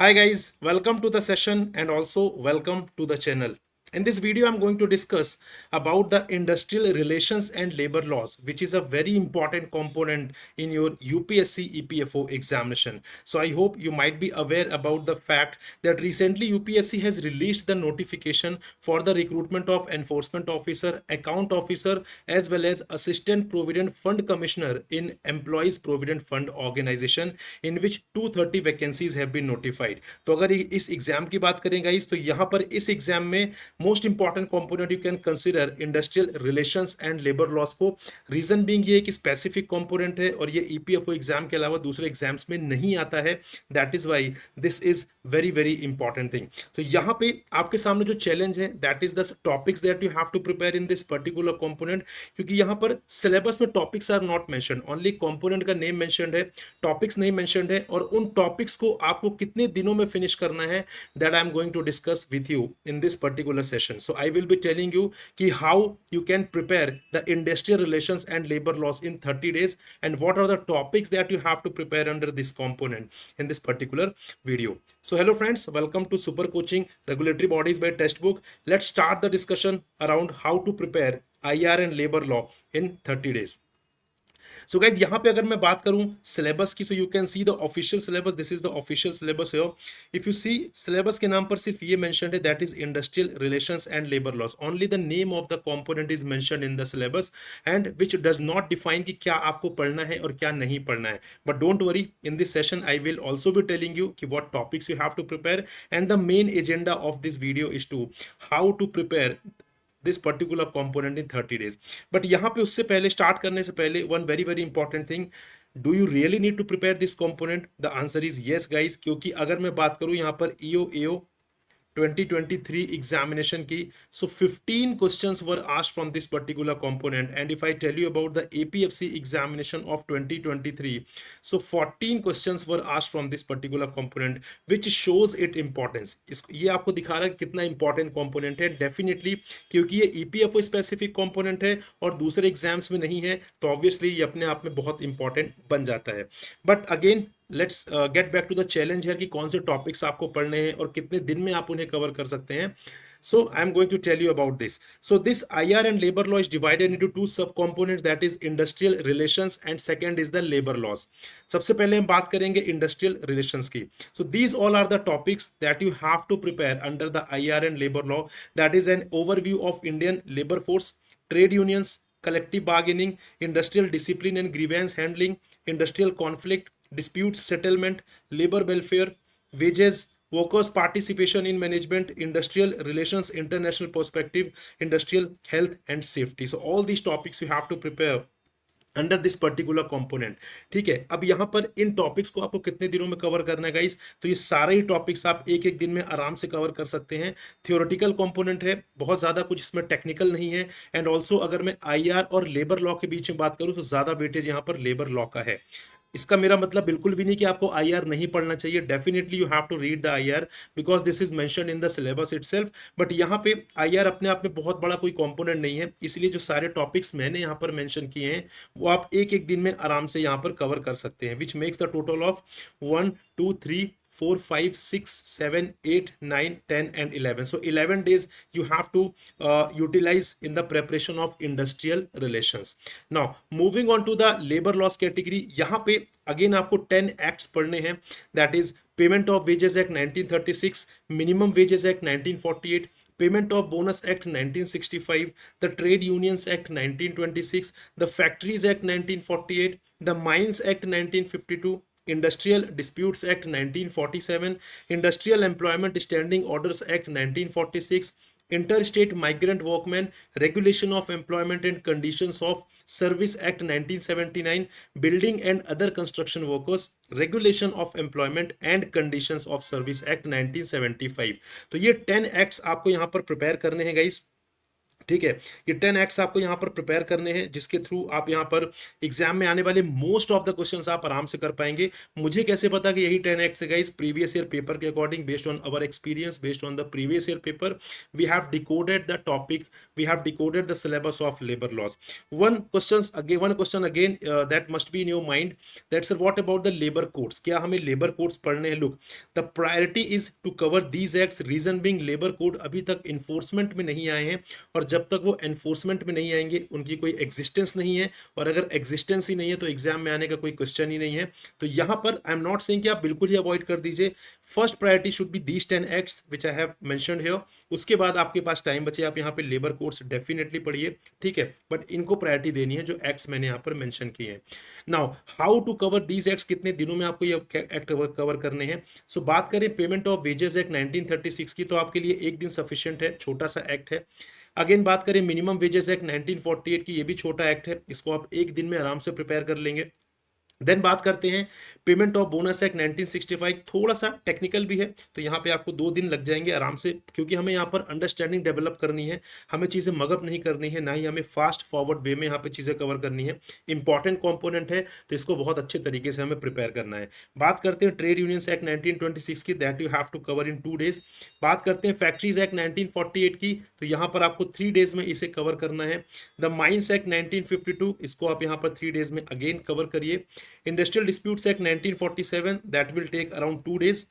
Hi guys, welcome to the session and also welcome to the channel. In this video, I'm going to discuss about the industrial relations and labor laws, which is a very important component in your UPSC EPFO examination. So I hope you might be aware about the fact that recently UPSC has released the notification for the recruitment of enforcement officer, account officer, as well as assistant provident fund commissioner in employees provident fund organization, in which 230 vacancies have been notified. तो अगर इस exam की बात करें guys, तो यहाँ पर इस एग्जाम में most important component you can consider industrial relations and labour laws को। रीजन बीइंग ये एक स्पेसिफिक कंपोनेंट है और ये ईपीएफओ एग्जाम के अलावा दूसरे एग्जाम्स में नहीं आता है। That is why this is very very important thing. तो यहाँ पे आपके सामने जो चैलेंज है that is the topics that you have to prepare in this particular component, क्योंकि यहाँ पर सिलेबस में topics are not mentioned, only component का नेम मेंशन्ड है, टॉपिक्स नहीं मेंशन्ड है। और उन टॉपिक्स को आपको कितने दिनों में फिनिश करना है that I am going to discuss with you in this particular session. So I will be telling you कि how you can prepare the industrial relations and labor laws in 30 days and what are the topics that you have to prepare under this component in this particular video. So hello friends, welcome to Super Coaching Regulatory Bodies by Textbook. Let's start the discussion around how to prepare IR and labor law in 30 days. So guys यहाँ पे अगर मैं बात करूँ syllabus की, so you can see the official syllabus, this is the official syllabus है। If you see syllabus के नाम पर सिर्फ ये मेंशन्ड है that is industrial relations and labour laws, only the name of the component is mentioned in the syllabus and which does not define कि क्या आपको पढ़ना है और क्या नहीं पढ़ना है। But don't worry, in this session I will also be telling you कि what topics you have to prepare, and the main agenda of this video is to how to prepare this particular component in 30 days. But यहाँ पे उससे पहले, start करने से पहले, one very very important thing, do you really need to prepare this component? The answer is yes guys, क्योंकि अगर मैं बात करूँ यहाँ पर ईओ एओ 2023 examination की, so 15 questions were asked from this particular component, and if I tell you about the APFC examination of 2023, so 14 questions were asked from this particular component, which shows it importance। ये आपको दिखा रहा है कितना important component है। Definitely, क्योंकि ये EPFO specific component है और दूसरे एग्जाम्स में नहीं है, तो ऑब्वियसली ये अपने आप में बहुत इंपॉर्टेंट बन जाता है। But again let's get back to the challenge है कि कौन से टॉपिक्स आपको पढ़ने हैं और कितने दिन में आप उन्हें कवर कर सकते हैं। So I am going to tell you about this. So this IR and labor law is divided into two subcomponents, that is industrial relations and second is the labor laws. सबसे पहले हम बात करेंगे industrial relations की। So these all are the topics that you have to prepare under the IR and labor law. That is an overview of Indian labor force, trade unions, collective bargaining, industrial discipline and grievance handling, industrial conflict, dispute settlement, labor welfare, wages, workers participation in management, industrial relations, international perspective, industrial health and safety. So all these topics you have to prepare under this particular component. ठीक है, अब यहाँ पर इन topics को आपको कितने दिनों में कवर करना है गाइस? तो ये सारे ही टॉपिक्स आप एक एक दिन में आराम से कवर कर सकते हैं। थियोरेटिकल कंपोनेंट है, बहुत ज़्यादा कुछ इसमें टेक्निकल नहीं है। एंड ऑल्सो अगर मैं आईआर और लेबर लॉ के बीच में बात करूँ तो ज़्यादा वेटेज यहाँ पर लेबर लॉ का है। इसका मेरा मतलब बिल्कुल भी नहीं कि आपको आईआर नहीं पढ़ना चाहिए। Definitely you have to read the IR because this is mentioned in the syllabus itself. But यहाँ पे आईआर अपने आप में बहुत बड़ा कोई कंपोनेंट नहीं है, इसलिए जो सारे टॉपिक्स मैंने यहाँ पर मेंशन किए हैं वो आप एक एक दिन में आराम से यहाँ पर कवर कर सकते हैं, which makes the total of 1 2 3 4 5 6 7 8 9 10 and 11. So 11 days you have to utilize in the preparation of industrial relations. Now moving on to the labor laws category, यहाँ पे अगेन आपको 10 एक्ट्स पढ़ने हैं। That is payment of wages act 1936, minimum wages act 1948, Payment of Bonus Act 1965, the Trade Unions Act 1926, the Factories Act 1948, the Mines Act 1952, Industrial Disputes Act 1947, Industrial Employment Standing Orders Act 1946, Interstate Migrant Workmen, Regulation of Employment and Conditions of Service Act 1979, Building and Other Construction Workers, Regulation of Employment and Conditions of Service Act 1975। तो ये 10 acts आपको यहाँ पर prepare करने हैं guys. ठीक है। ये 10 एक्ट्स आपको यहाँ पर प्रिपेयर करने हैं, जिसके थ्रू आप यहाँ पर एग्जाम में आने वाले मोस्ट ऑफ द क्वेश्चंस आप आराम से कर पाएंगे। मुझे कैसे पता कि यही 10 एक्ट्स है गाइस? प्रीवियस ईयर पेपर के according, based on our experience, based on the previous year paper, we have decoded the topic, we have decoded the syllabus of labour laws. One question again that must be in your mind, that sir what about the labour codes? क्या हमें labour codes पढ़ने हैं? Look, the priority is to cover these acts, reason being labour code अभी तक enforcement में नहीं आए हैं, और जब तक वो एनफोर्समेंट में नहीं आएंगे उनकी कोई एग्जिस्टेंस नहीं है, और अगर एग्जिस्टेंस ही नहीं है तो एग्जाम में आने का कोई क्वेश्चन ही नहीं है। तो यहां पर आई एम नॉट सेइंग कि आप बिल्कुल ही अवॉइड कर दीजिए। First priority should be these 10 acts which I have mentioned here. उसके बाद आपके पास टाइम बचे, आप यहाँ पे लेबर कोड्स डेफिनेटली पढ़िए, ठीक है, बट इनको प्रायोरिटी देनी है जो एक्ट्स मैंने यहाँ पर मेंशन किए हैं। Now how to cover these acts? कितने दिनों में आपको ये एक्ट कवर करने हैं? सो बात करें पेमेंट ऑफ वेजेस एक्ट 1936 की, तो आपके लिए एक दिन सफिशियंट है, छोटा सा एक्ट है। अगेन बात करें मिनिमम वेजेस एक्ट 1948 की, ये भी छोटा एक्ट है, इसको आप एक दिन में आराम से प्रिपेयर कर लेंगे। देन बात करते हैं पेमेंट ऑफ बोनस एक्ट 1965, थोड़ा सा टेक्निकल भी है, तो यहाँ पे आपको 2 दिन लग जाएंगे आराम से, क्योंकि हमें यहाँ पर अंडरस्टैंडिंग डेवलप करनी है, हमें चीज़ें मगअप नहीं करनी है, ना ही हमें फास्ट फॉरवर्ड वे में यहाँ पे चीज़ें कवर करनी है। इंपॉर्टेंट कंपोनेंट है, तो इसको बहुत अच्छे तरीके से हमें प्रिपेयर करना है। बात करते हैं ट्रेड यूनियंस एक्ट 1926 की, that you have to cover in 2 days। बात करते हैं फैक्ट्रीज एक्ट 1948 की, तो यहाँ पर आपको 3 days में इसे कवर करना है। द माइंस एक्ट 1952, इसको आप यहाँ पर 3 days में अगेन कवर करिए। Industrial disputes act 1947, that will take around 2 days।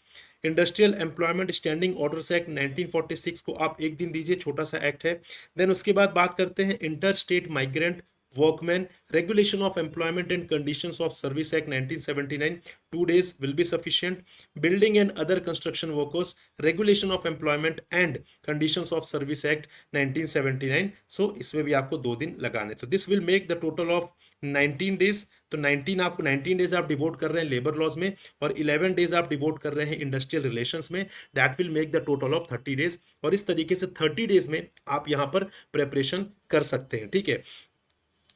Industrial employment standing orders act 1946 को आप एक दिन दीजिए, छोटा सा एक्ट है। देन उसके बाद बात करते हैं inter state migrant workman regulation of employment and conditions of service act 1979, 2 days will be sufficient। Building and other construction workers regulation of employment and conditions of service act 1979, सो इसमें भी आपको 2 दिन लगाने, तो this will make the total of 19 days। तो 19 days आप devote कर रहे हैं लेबर लॉज में, और 11 डेज आप डिवोट कर रहे हैं इंडस्ट्रियल रिलेशंस में, that will make the total of 30 days। और इस तरीके से 30 days में आप यहां पर प्रेपरेशन कर सकते हैं, ठीक है।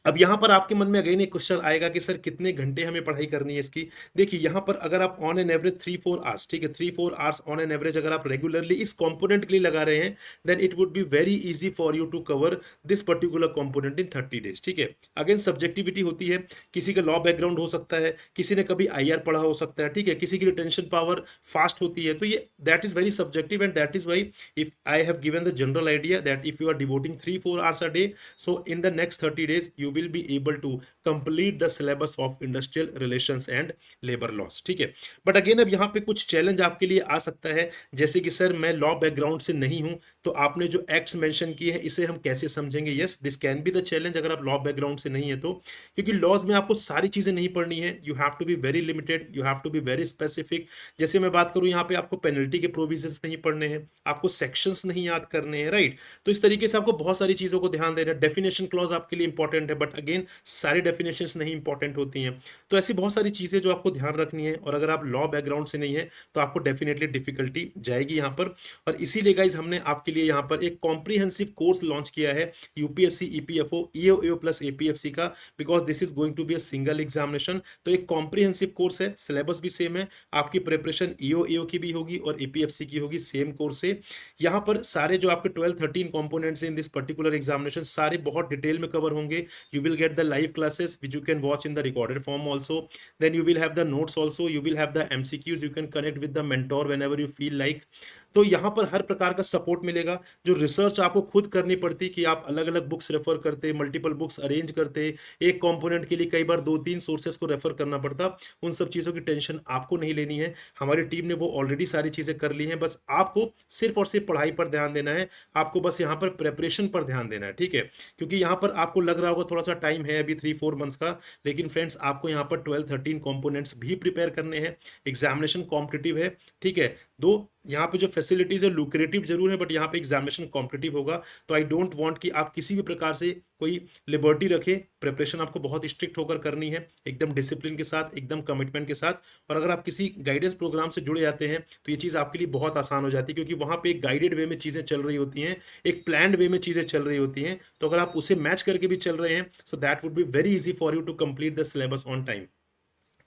अब यहाँ पर आपके मन में अगेन एक क्वेश्चन आएगा कि सर कितने घंटे हमें पढ़ाई करनी है इसकी? देखिए यहाँ पर अगर आप ऑन एन एवरेज 3-4 आवर्स, ठीक है, 3-4 आवर्स ऑन एन एवरेज अगर आप रेगुलरली इस कंपोनेंट के लिए लगा रहे हैं, then it would be very easy for you to cover this particular component in 30 days, ठीक है। अगेन सब्जेक्टिविटी होती है, किसी का लॉ बैकग्राउंड हो सकता है, किसी ने कभी आईआर पढ़ा हो सकता है, ठीक है, किसी की रिटेंशन पावर फास्ट होती है, तो ये that is very subjective, and that is why if I have given the general idea that if you are devoting 3-4 hours a day, so in the next 30 days you will be able to complete the syllabus of industrial relations and labor laws, ठीक है। But again अब यहाँ पे कुछ challenge आपके लिए आ सकता है, जैसे कि सर मैं लॉ बैकग्राउंड से नहीं हूं, तो आपने जो एक्ट्स मेंशन किए हैं इसे हम कैसे समझेंगे? Yes, this can be the challenge अगर आप लॉ बैकग्राउंड से नहीं है तो, क्योंकि लॉज में आपको सारी चीजें नहीं पढ़नी है, you have to be very limited, you have to be very specific. जैसे मैं बात करूं यहाँ पे आपको पेनल्टी के प्रोविजंस नहीं पढ़ने हैं, आपको सेक्शंस नहीं याद करने हैं, राइट। तो इस तरीके से आपको बहुत सारी चीजों को ध्यान देना है। डेफिनेशन क्लॉज आपके लिए इंपॉर्टेंट है, बट अगेन सारी डेफिनेशंस नहीं इंपॉर्टेंट होती हैं, तो ऐसी बहुत सारी चीजें जो आपको ध्यान रखनी है, और अगर आप लॉ बैकग्राउंड से नहीं है तो आपको डेफिनेटली डिफिकल्टी जाएगी यहाँ पर। और इसीलिए गाइज हमने आपके लिए यहाँ पर एक कॉम्प्रिहेंसिव कोर्स लॉन्च किया है, UPSC EPFO EO plus APFC का, because this is going to be a single examination. तो एक कॉम्प्रिहेंसिव कोर्स है, सिलेबस भी सेम है, आपकी प्रिपरेशन ईओ की भी होगी और एपीएफसी की होगी, सेम कोर्स से। यहाँ पर सारे जो आपके 12-13 components in this particular examination सारे बहुत डिटेल में कवर होंगे। You will get the live classes which you can watch in the recorded form also, then you will have the notes also, you will have the MCQs, you can connect with the mentor whenever you feel like। तो यहाँ पर हर प्रकार का support मिलेगा। जो research आपको खुद करनी पड़ती कि आप अलग अलग बुक्स रेफर करते, मल्टीपल बुक्स अरेंज करते, एक कंपोनेंट के लिए कई बार 2-3 सोर्सेस को रेफर करना पड़ता, उन सब चीज़ों की टेंशन आपको नहीं लेनी है। हमारी टीम ने वो ऑलरेडी सारी चीज़ें कर ली हैं, बस आपको सिर्फ और सिर्फ पढ़ाई पर ध्यान देना है, आपको बस यहाँ पर प्रेपरेशन पर ध्यान देना है, ठीक है। क्योंकि यहाँ पर आपको लग रहा होगा थोड़ा सा टाइम है अभी 3-4 मंथ्स का, लेकिन फ्रेंड्स आपको यहाँ पर 12-13 कंपोनेंट्स भी प्रिपेयर करने हैं। एग्जामिनेशन कॉम्पिटिटिव है, ठीक है। दो यहाँ पे जो फैसिलिटीज है लुक्रेटिव जरूर है, बट यहाँ पे एग्जामिनेशन कॉम्पिटिटिव होगा, तो आई डोंट वांट कि आप किसी भी प्रकार से कोई लिबर्टी रखें। प्रिपरेशन आपको बहुत स्ट्रिक्ट होकर करनी है, एकदम डिसिप्लिन के साथ, एकदम कमिटमेंट के साथ। और अगर आप किसी गाइडेंस प्रोग्राम से जुड़े जाते हैं तो ये चीज़ आपके लिए बहुत आसान हो जाती है, क्योंकि वहाँ पे एक गाइडेड वे में चीज़ें चल रही होती हैं, एक प्लान्ड वे में चीज़ें चल रही होती हैं। तो अगर आप उसे मैच करके भी चल रहे हैं, so that would be very easy for you to complete the syllabus on time.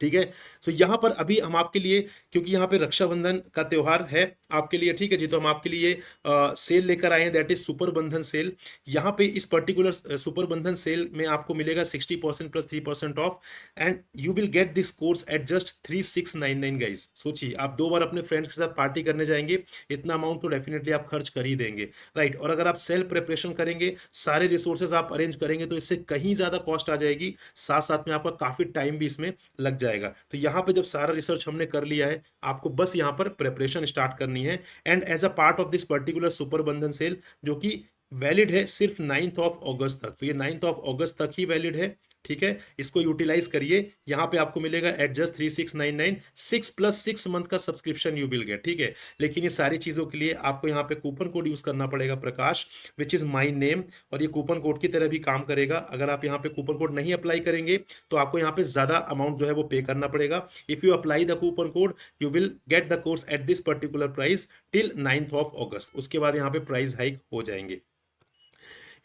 ठीक है। सो यहाँ पर अभी हम आपके लिए, क्योंकि यहाँ पे रक्षाबंधन का त्योहार है आपके लिए, ठीक है जी, तो हम आपके लिए सेल लेकर आए हैं, that is super Bandhan cell. यहाँ पे इस पर्टिकुलर सुपर बंधन सेल में आपको मिलेगा 60% plus 3% of, and you will get this course eight just 3699 guys. सोचिए, आप 2 बार अपने फ्रेंड्स के साथ पार्टी करने जाएंगे, इतना अमाउंट तो डेफिनेटली आप खर्च कर ही देंगे, राइट। और अगर आप सेल्फ प्रिपरेशन करेंगे, सारे रिसोर्सेज आप अरेंज करेंगे, तो इससे कहीं ज़्यादा कॉस्ट आ जाएगी, साथ साथ में आपका काफ़ी टाइम भी इसमें लग जाएगा। तो यहाँ पे जब सारा रिसर्च हमने कर लिया है, आपको बस यहाँ पर प्रिपरेशन स्टार्ट करनी है, and as a part of this particular super Bandhan sale, जो कि वैलिड है सिर्फ 9 तक, तो ये 9 तक ही वैलिड है, ठीक है। इसको यूटिलाइज करिए। यहाँ पे आपको मिलेगा एट जस्ट 3699, 6+6 मंथ का सब्सक्रिप्शन यू विल गेट, ठीक है। लेकिन ये सारी चीज़ों के लिए आपको यहाँ पे कूपन कोड यूज़ करना पड़ेगा, प्रकाश, विच इज़ माई नेम, और ये कूपन कोड की तरह भी काम करेगा। अगर आप यहाँ पे कूपन कोड नहीं अप्लाई करेंगे, तो आपको यहाँ पे ज़्यादा अमाउंट जो है वो पे करना पड़ेगा। If you apply the coupon code, you will get the course at this particular price till 9 उसके बाद यहाँ पे प्राइस हाइक हो जाएंगे।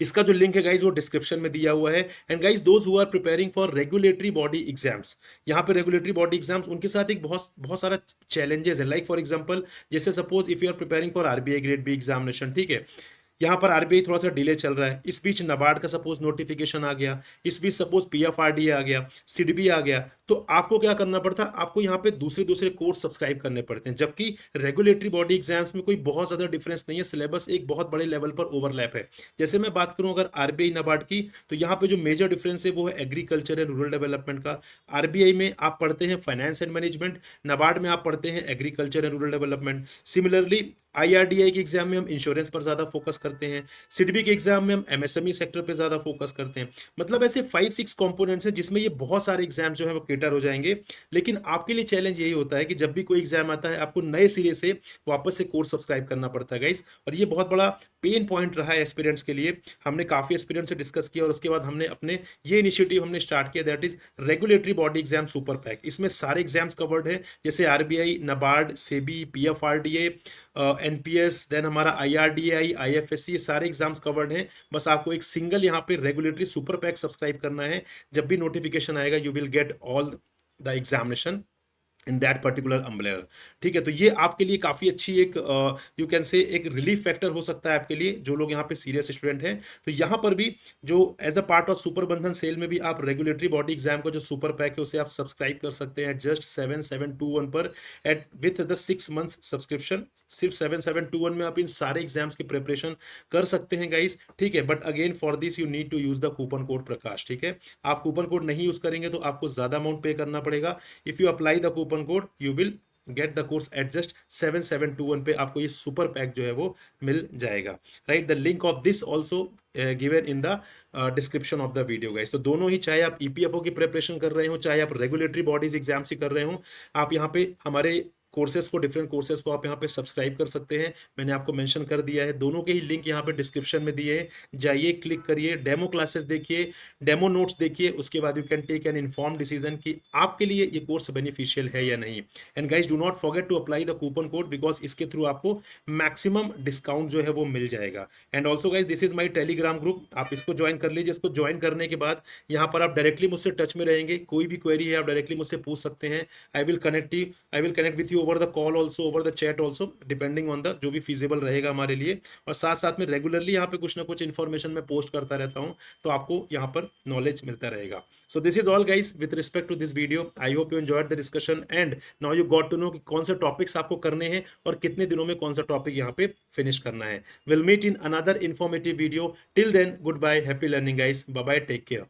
इसका जो लिंक है गाइज वो डिस्क्रिप्शन में दिया हुआ है। And guys those who are preparing for regulatory body exams, यहाँ पे रेगुलेटरी बॉडी एग्जाम्स, उनके साथ एक बहुत बहुत सारा चैलेंजेस है। लाइक फॉर एग्जांपल, जैसे suppose if you are preparing for RBI grade B examination, ठीक है, यहाँ पर आरबीआई थोड़ा सा डिले चल रहा है, इस बीच नबार्ड का सपोज नोटिफिकेशन आ गया, इस बीच सपोज पीएफआरडीए आ गया, सिडबी आ गया, तो आपको क्या करना पड़ता है, आपको यहाँ पे दूसरे दूसरे कोर्स सब्सक्राइब करने पड़ते हैं। जबकि रेगुलेटरी बॉडी एग्जाम्स में कोई बहुत ज़्यादा डिफरेंस नहीं है, सिलेबस एक बहुत बड़े लेवल पर ओवरलैप है। जैसे मैं बात करूँ अगर आरबीआई नबार्ड की, तो यहाँ पे जो मेजर डिफरेंस है वो है एग्रीकल्चर एंड रूरल डेवलपमेंट का। आरबीआई में आप पढ़ते हैं फाइनेंस एंड मैनेजमेंट, नबार्ड में आप पढ़ते हैं agriculture and rural development. Similarly IRDI के एग्जाम में हम इंश्योरेंस पर ज़्यादा फोकस करते हैं, सिडबी के एग्जाम में हम एमएसएमई सेक्टर पे ज़्यादा फोकस करते हैं। मतलब ऐसे 5-6 कंपोनेंट्स हैं जिसमें ये बहुत सारे एग्जाम जो है वो केटर हो जाएंगे। लेकिन आपके लिए चैलेंज यही होता है कि जब भी कोई एग्जाम आता है, आपको नए सिरे से वापस से कोर्स सब्सक्राइब करना पड़ता है गाइस, और ये बहुत बड़ा पेन पॉइंट रहा है एस्पिरेंट्स के लिए। हमने काफ़ी एस्पिरेंट्स से डिस्कस किया और उसके बाद हमने अपने ये इनिशिएटिव हमने स्टार्ट किया, that is regulatory body exam super pack. इसमें सारे एग्जाम्स कवर्ड है, जैसे RBI, NABARD, SEBI, PFRDA, NPS, then हमारा आईआरडीआई, आईएफएससी, ये सारे एग्जाम्स कवर्ड हैं। बस आपको एक सिंगल यहाँ पे रेगुलेटरी सुपर पैक सब्सक्राइब करना है। जब भी नोटिफिकेशन आएगा, you will get all the examination in that particular umbrella, ठीक है। तो ये आपके लिए काफ़ी अच्छी एक यू कैन से एक रिलीफ फैक्टर हो सकता है आपके लिए, जो लोग यहाँ पे सीरियस स्टूडेंट हैं। तो यहाँ पर भी जो as a part of super Bandhan sale में भी आप रेगुलेटरी बॉडी एग्जाम का जो सुपर पैक है उसे आप सब्सक्राइब कर सकते हैं जस्ट 7721 पर, at with the 6 months subscription. सिर्फ 7721 में आप इन सारे एग्जाम्स की प्रिपरेशन कर सकते हैं गाइज, ठीक है। But again for this you need to use the coupon code Prakash, ठीक है। आप कूपन कोड नहीं यूज करेंगे तो आपको ज़्यादा अमाउंट पे करना पड़ेगा। If you apply the coupon code, you will get the course eight just 7721 पे आपको ये सुपर पैक जो है वो मिल जाएगा, right. The link of this also given in the description of the video guys. तो दोनों ही, चाहे आप ईपीएफओ की प्रिपरेशन कर रहे हो, चाहे आप रेगुलेटरी बॉडीज एग्जाम्स ही कर रहे हो, आप यहाँ पे हमारे कोर्सेज को, डिफरेंट कोर्सेज को आप यहाँ पे सब्सक्राइब कर सकते हैं। मैंने आपको मेंशन कर दिया है, दोनों के ही लिंक यहाँ पे डिस्क्रिप्शन में दिए हैं। जाइए, क्लिक करिए, डेमो क्लासेस देखिए, डेमो नोट्स देखिए, उसके बाद you can take an inform decision कि आपके लिए ये कोर्स बेनिफिशियल है या नहीं। And guys do not forget to apply the coupon code, because इसके थ्रू आपको मैक्सिमम डिस्काउंट जो है वो मिल जाएगा। And also guys this is my Telegram group, आप इसको ज्वाइन कर लीजिए। इसको ज्वाइन करने के बाद यहाँ पर आप डायरेक्टली मुझसे टच में रहेंगे, कोई भी क्वेरी है आप डायरेक्टली मुझसे पूछ सकते हैं। I will connect with you over the call also, over the chat also, depending on the जो भी फीजिबल रहेगा हमारे लिए। और साथ साथ में रेगुलरली यहाँ पे कुछ ना कुछ इन्फॉर्मेशन मैं पोस्ट करता रहता हूँ, तो आपको यहाँ पर नॉलेज मिलता रहेगा। So this is all guys with respect to this video. I hope you enjoyed the discussion and now you got to know कि कौन से टॉपिक्स आपको करने हैं और कितने दिनों में कौन सा टॉपिक यहाँ पे फिनिश करना है। Will meet in another informative video, till then good bye, happy learning guys, bye bye, take care.